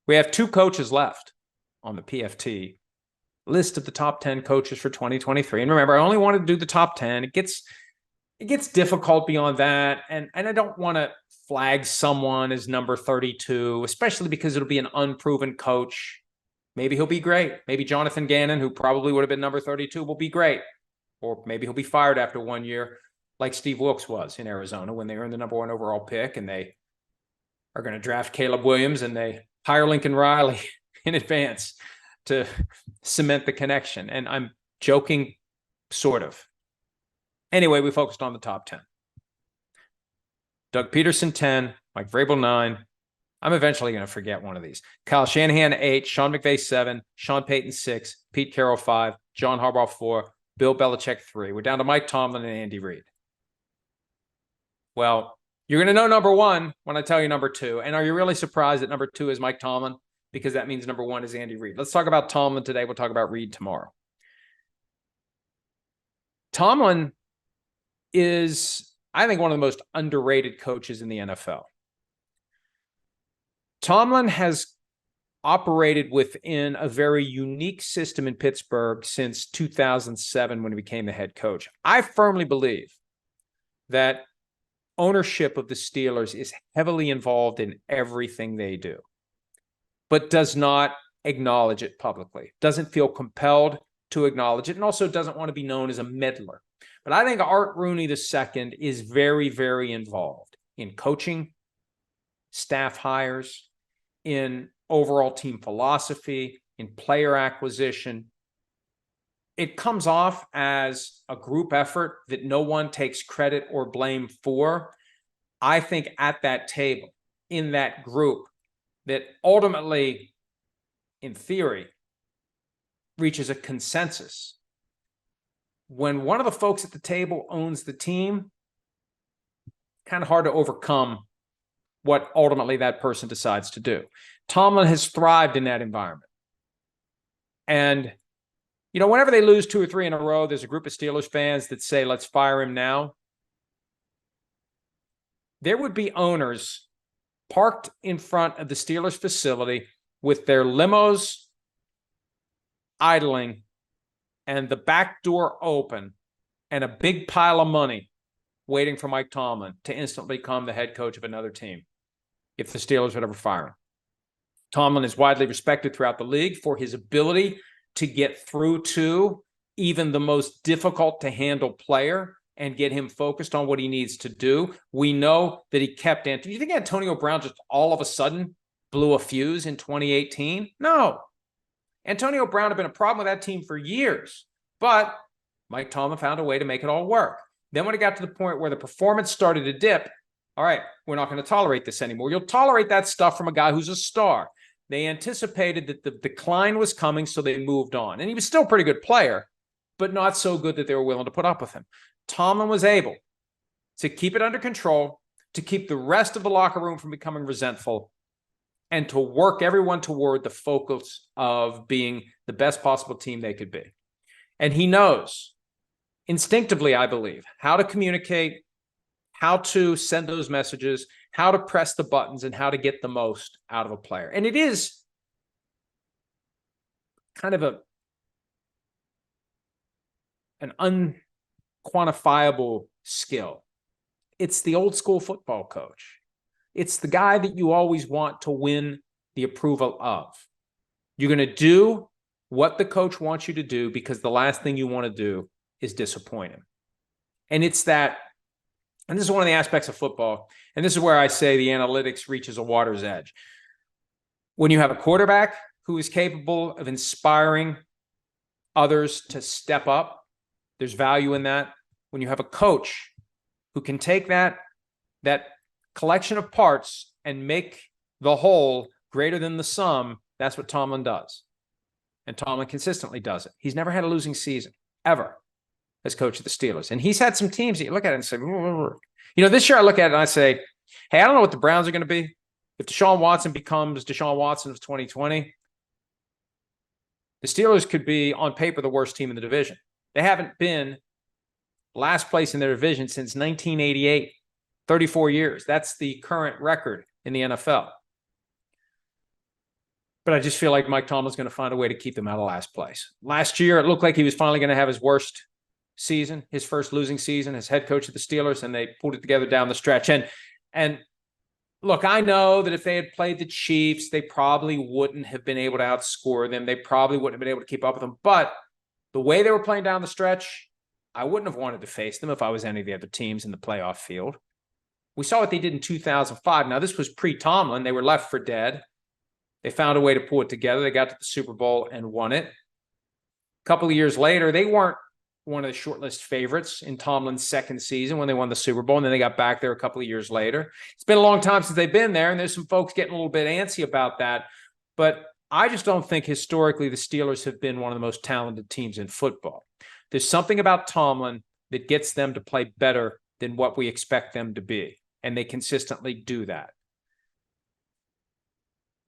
We have 2 coaches left on the PFT list of the top 10 coaches for 2023. And remember, I only wanted to do the top 10. It gets difficult beyond that. And I don't want to flag someone as number 32, especially because it'll be an unproven coach. Maybe he'll be great. Maybe Jonathan Gannon, who probably would have been number 32, will be great. Or maybe he'll be fired after 1 year, like Steve Wilkes was in Arizona when they earned the number 1 overall pick, and they are going to draft Caleb Williams and they hire Lincoln Riley in advance to cement the connection. And I'm joking, sort of. Anyway, we focused on the top 10. Doug Peterson, 10. Mike Vrabel, 9. I'm eventually going to forget one of these. Kyle Shanahan, 8. Sean McVay, 7. Sean Payton, 6. Pete Carroll, 5. John Harbaugh, 4. Bill Belichick, 3. We're down to Mike Tomlin and Andy Reid. Well, you're going to know number 1 when I tell you number 2. And are you really surprised that number 2 is Mike Tomlin? Because that means number 1 is Andy Reid. Let's talk about Tomlin today. We'll talk about Reid tomorrow. Tomlin is, I think, one of the most underrated coaches in the NFL. Tomlin has operated within a very unique system in Pittsburgh since 2007 when he became the head coach. I firmly believe that ownership of the Steelers is heavily involved in everything they do, but does not acknowledge it publicly, doesn't feel compelled to acknowledge it, and also doesn't want to be known as a meddler. But I think Art Rooney II is very, very involved in coaching, staff hires, in overall team philosophy, in player acquisition. It comes off as a group effort that no one takes credit or blame for. I think at that table, in that group, that ultimately, in theory, reaches a consensus. When one of the folks at the table owns the team, kind of hard to overcome what ultimately that person decides to do. Tomlin has thrived in that environment. And, you know, whenever they lose 2 or 3 in a row, there's a group of Steelers fans that say, let's fire him now. There would be owners parked in front of the Steelers facility with their limos idling and the back door open and a big pile of money waiting for Mike Tomlin to instantly become the head coach of another team if the Steelers would ever fire him. Tomlin is widely respected throughout the league for his ability to get through to even the most difficult to handle player and get him focused on what he needs to do. We know that he kept Antonio. You think Antonio Brown just all of a sudden blew a fuse in 2018? No. Antonio Brown had been a problem with that team for years, but Mike Tomlin found a way to make it all work. Then when it got to the point where the performance started to dip, all right, we're not going to tolerate this anymore. You'll tolerate that stuff from a guy who's a star. They anticipated that the decline was coming, so they moved on. And he was still a pretty good player, but not so good that they were willing to put up with him. Tomlin was able to keep it under control, to keep the rest of the locker room from becoming resentful, and to work everyone toward the focus of being the best possible team they could be. And he knows, instinctively, I believe, how to communicate, how to send those messages, how to press the buttons, and how to get the most out of a player. And it is kind of an unquantifiable skill. It's the old school football coach. It's the guy that you always want to win the approval of. You're going to do what the coach wants you to do because the last thing you want to do is disappoint him. And it's that, and this is one of the aspects of football, and this is where I say the analytics reaches a water's edge. When you have a quarterback who is capable of inspiring others to step up, there's value in that. When you have a coach who can take that collection of parts and make the whole greater than the sum, that's what Tomlin does. And Tomlin consistently does it. He's never had a losing season, ever, as coach of the Steelers. And he's had some teams that you look at it and say, you know, this year I look at it and I say, hey, I don't know what the Browns are going to be. If Deshaun Watson becomes Deshaun Watson of 2020, the Steelers could be, on paper, the worst team in the division. They haven't been last place in their division since 1988. 34 years. That's the current record in the NFL. But I just feel like Mike Tomlin's going to find a way to keep them out of last place. Last year, it looked like he was finally going to have his worst season, his first losing season as head coach of the Steelers, and they pulled it together down the stretch. And look, I know that if they had played the Chiefs, they probably wouldn't have been able to outscore them. They probably wouldn't have been able to keep up with them. But the way they were playing down the stretch, I wouldn't have wanted to face them if I was any of the other teams in the playoff field. We saw what they did in 2005. Now, this was pre-Tomlin. They were left for dead. They found a way to pull it together. They got to the Super Bowl and won it. A couple of years later, they weren't one of the shortlist favorites in Tomlin's second season when they won the Super Bowl, and then they got back there a couple of years later. It's been a long time since they've been there, and there's some folks getting a little bit antsy about that. But I just don't think historically the Steelers have been one of the most talented teams in football. There's something about Tomlin that gets them to play better than what we expect them to be, and they consistently do that.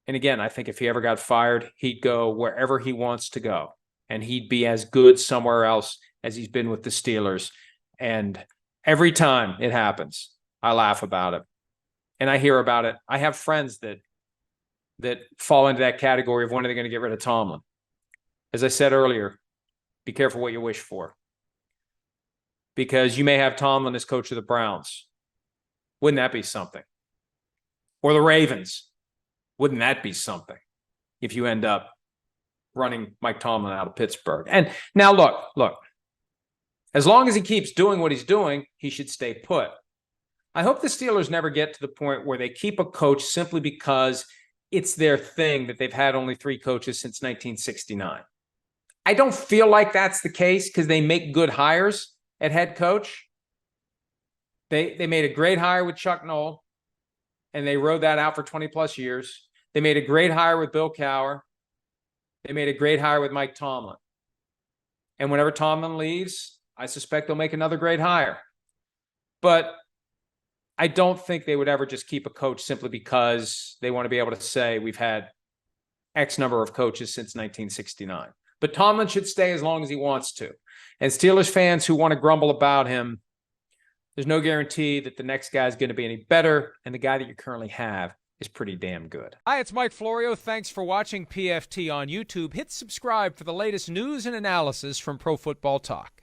And again, I think if he ever got fired, he'd go wherever he wants to go, and he'd be as good somewhere else as he's been with the Steelers. And every time it happens, I laugh about it and I hear about it. I have friends that fall into that category of when are they going to get rid of Tomlin. As I said earlier, be careful what you wish for, because you may have Tomlin as coach of the Browns. Wouldn't that be something? Or the Ravens. Wouldn't that be something if you end up running Mike Tomlin out of Pittsburgh? And now look, as long as he keeps doing what he's doing, he should stay put. I hope the Steelers never get to the point where they keep a coach simply because it's their thing that they've had only 3 coaches since 1969. I don't feel like that's the case because they make good hires at head coach. They made a great hire with Chuck Noll, and they rode that out for 20 plus years. They made a great hire with Bill Cowher. They made a great hire with Mike Tomlin. And whenever Tomlin leaves, I suspect they'll make another great hire. But I don't think they would ever just keep a coach simply because they want to be able to say we've had X number of coaches since 1969. But Tomlin should stay as long as he wants to. And Steelers fans who want to grumble about him, there's no guarantee that the next guy is going to be any better, and the guy that you currently have is pretty damn good. Hi, it's Mike Florio. Thanks for watching PFT on YouTube. Hit subscribe for the latest news and analysis from Pro Football Talk.